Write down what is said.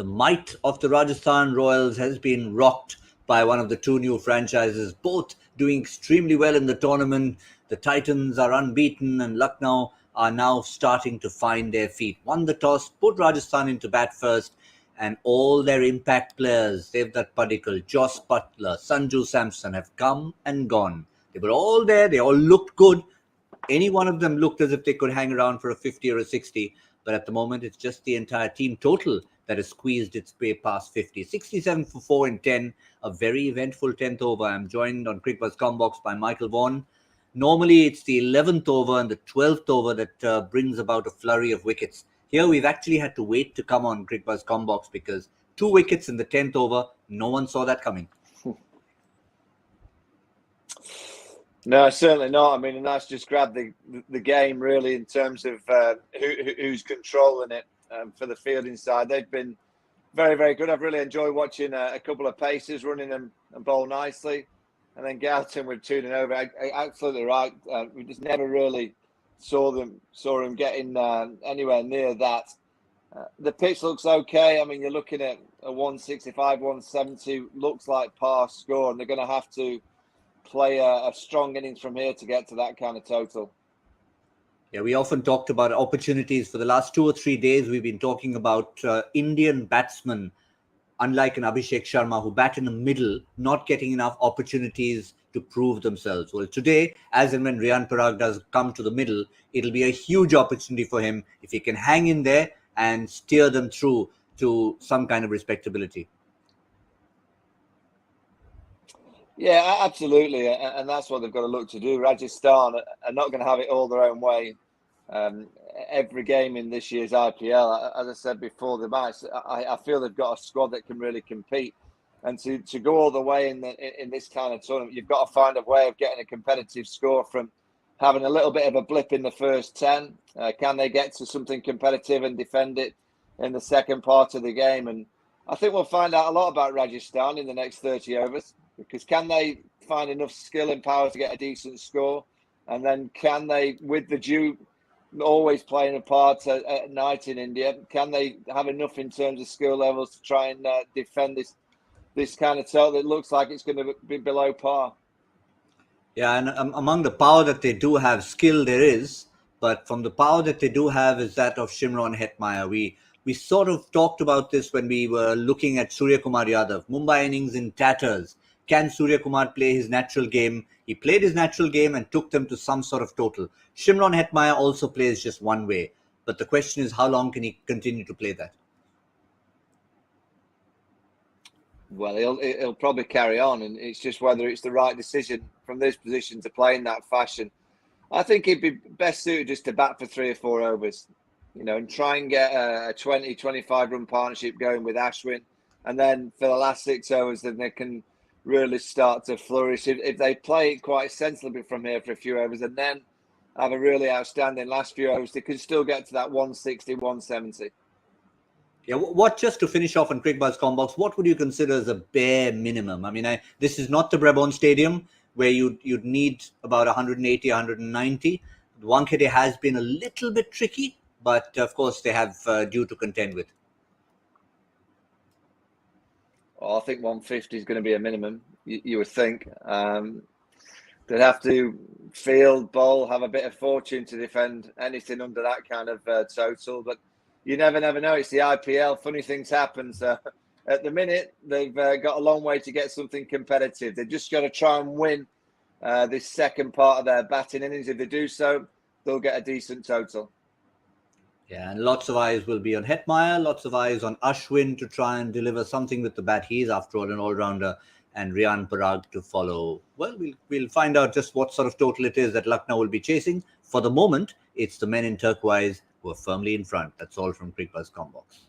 The might of the Rajasthan Royals has been rocked by one of the two new franchises, both doing extremely well in the tournament. The Titans are unbeaten and Lucknow are now starting to find their feet. Won the toss, put Rajasthan into bat first, and all their impact players, Devdutt Padikkal, Joss Butler, Sanju Samson, have come and gone. They were all there. They all looked good. Any one of them looked as if they could hang around for a 50 or a 60. But at the moment, it's just the entire team total that has squeezed its way past 50. 67 for 4 in 10. A very eventful 10th over. I'm joined on Cricbuzz Comm Box by Michael Vaughan. Normally, it's the 11th over and the 12th over that brings about a flurry of wickets. Here, we've actually had to wait to come on Cricbuzz Comm Box because 2 wickets in the 10th over. No one saw that coming. No, certainly not. I mean, and that's just grabbed the game really in terms of who's controlling it for the fielding side. They've been very, very good. I've really enjoyed watching a couple of pacers running them and bowl nicely. And then Gautam with tuning over. Absolutely right. We just never really saw him getting anywhere near that. The pitch looks okay. I mean, you're looking at a 165, 170, looks like par score, and they're going to have to play a strong innings from here to get to that kind of total. Yeah, we often talked about opportunities. For the last 2 or 3 days, we've been talking about Indian batsmen, unlike an Abhishek Sharma, who bat in the middle, not getting enough opportunities to prove themselves. Well, today, as and when Riyan Parag does come to the middle, it'll be a huge opportunity for him if he can hang in there and steer them through to some kind of respectability. Yeah, absolutely. And that's what they've got to look to do. Rajasthan are not going to have it all their own way. Every game in this year's IPL, as I said before the match, I feel they've got a squad that can really compete. And to go all the way in this kind of tournament, you've got to find a way of getting a competitive score from having a little bit of a blip in the first 10. Can they get to something competitive and defend it in the second part of the game? And I think we'll find out a lot about Rajasthan in the next 30 overs. Because can they find enough skill and power to get a decent score? And then can they, with the dew always playing a part at night in India, can they have enough in terms of skill levels to try and defend this kind of total that looks like it's going to be below par? Yeah, and among the power that they do have, skill there is, but from the power that they do have is that of Shimron Hetmyer. We sort of talked about this when we were looking at Surya Kumar Yadav. Mumbai innings in tatters. Can Surya Kumar play his natural game? He played his natural game and took them to some sort of total. Shimron Hetmyer also plays just one way. But the question is, how long can he continue to play that? Well, he'll probably carry on, and it's just whether it's the right decision from this position to play in that fashion. I think he'd be best suited just to bat for 3 or 4 overs, and try and get a 20, 25 run partnership going with Ashwin. And then for the last 6 overs, then they can really start to flourish. If they play it quite sensibly from here for a few overs and then have a really outstanding last few overs, they can still get to that 160, 170. Yeah, just to finish off on Cricbuzz Comm Box, what would you consider as a bare minimum? I mean, this is not the Brabourne Stadium where you'd need about 180, 190. Wankhede has been a little bit tricky, but of course they have due to contend with. Well, I think 150 is going to be a minimum, you would think. They'd have to field, bowl, have a bit of fortune to defend anything under that kind of total. But you never know. It's the IPL. Funny things happen. So at the minute, they've got a long way to get something competitive. They've just got to try and win this second part of their batting innings. If they do so, they'll get a decent total. Yeah, and lots of eyes will be on Hetmyer, lots of eyes on Ashwin to try and deliver something with the bat. He is, after all, an all-rounder, and Riyan Parag to follow. Well, we'll find out just what sort of total it is that Lucknow will be chasing. For the moment, it's the men in turquoise who are firmly in front. That's all from Cricbuzz Comm Box.